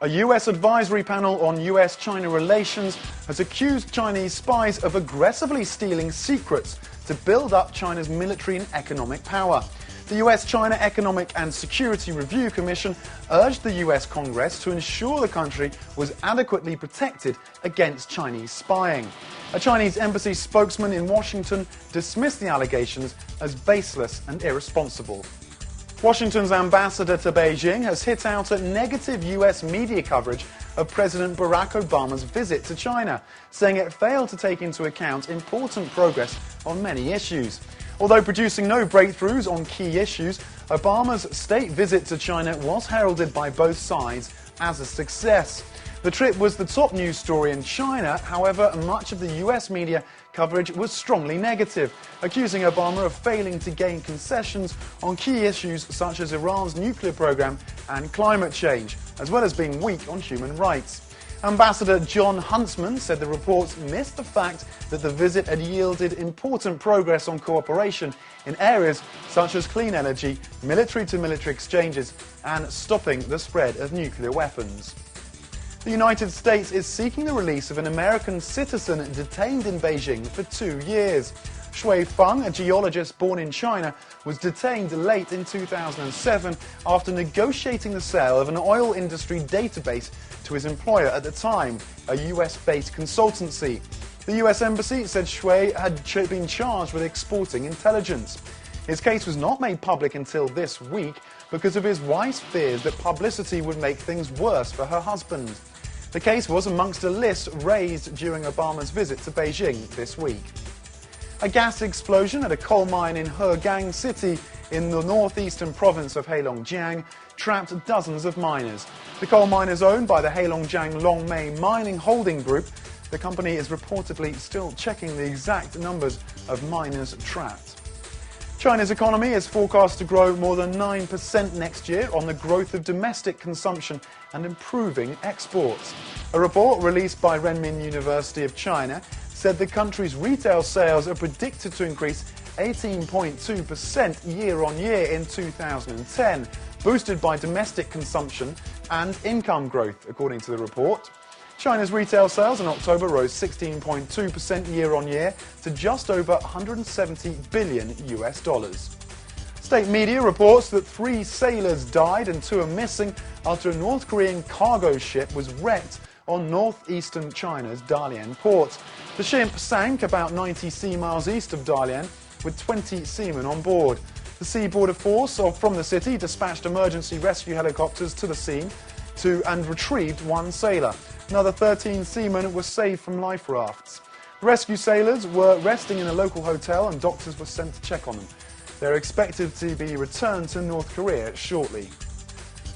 A US advisory panel on US-China relations has accused Chinese spies of aggressively stealing secrets to build up China's military and economic power. The US-China Economic and Security Review Commission urged the US Congress to ensure the country was adequately protected against Chinese spying. A Chinese embassy spokesman in Washington dismissed the allegations as baseless and irresponsible. Washington's ambassador to Beijing has hit out at negative US media coverage of President Barack Obama's visit to China, saying it failed to take into account important progress on many issues. Although producing no breakthroughs on key issues, Obama's state visit to China was heralded by both sides as a success. The trip was the top news story in China. However, much of the US media coverage was strongly negative, accusing Obama of failing to gain concessions on key issues such as Iran's nuclear program and climate change, as well as being weak on human rights. Ambassador John Huntsman said the reports missed the fact that the visit had yielded important progress on cooperation in areas such as clean energy, military-to-military exchanges, and stopping the spread of nuclear weapons. The United States is seeking the release of an American citizen detained in Beijing for 2 years. Shui Feng, a geologist born in China, was detained late in 2007 after negotiating the sale of an oil industry database to his employer at the time, a US-based consultancy. The US Embassy said Shui had been charged with exporting intelligence. His case was not made public until this week because of his wife's fears that publicity would make things worse for her husband. The case was amongst a list raised during Obama's visit to Beijing this week. A gas explosion at a coal mine in Hegang City in the northeastern province of Heilongjiang trapped dozens of miners. The coal mine is owned by the Heilongjiang Longmei Mining Holding Group. The company is reportedly still checking the exact numbers of miners trapped. China's economy is forecast to grow more than 9% next year on the growth of domestic consumption and improving exports. A report released by Renmin University of China said the country's retail sales are predicted to increase 18.2% year-on-year in 2010, boosted by domestic consumption and income growth, according to the report. China's retail sales in October rose 16.2% year-on-year to just over $170 billion. State media reports that 3 sailors died and 2 are missing after a North Korean cargo ship was wrecked on northeastern China's Dalian port. The ship sank about 90 sea miles east of Dalian with 20 seamen on board. The Sea Border Force from the city dispatched emergency rescue helicopters to the scene and retrieved 1 sailor. Another 13 seamen were saved from life rafts. The rescue sailors were resting in a local hotel and doctors were sent to check on them. They're expected to be returned to North Korea shortly.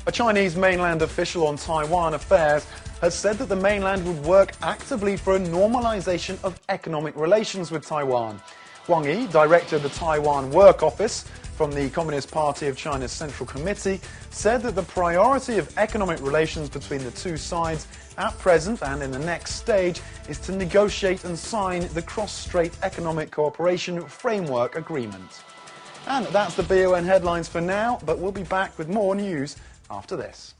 A Chinese mainland official on Taiwan affairs has said that the mainland would work actively for a normalization of economic relations with Taiwan. Wang Yi, director of the Taiwan Work Office from the Communist Party of China's Central Committee, said that the priority of economic relations between the two sides at present and in the next stage is to negotiate and sign the Cross-Strait Economic Cooperation Framework Agreement. And that's the BON headlines for now, but we'll be back with more news after this.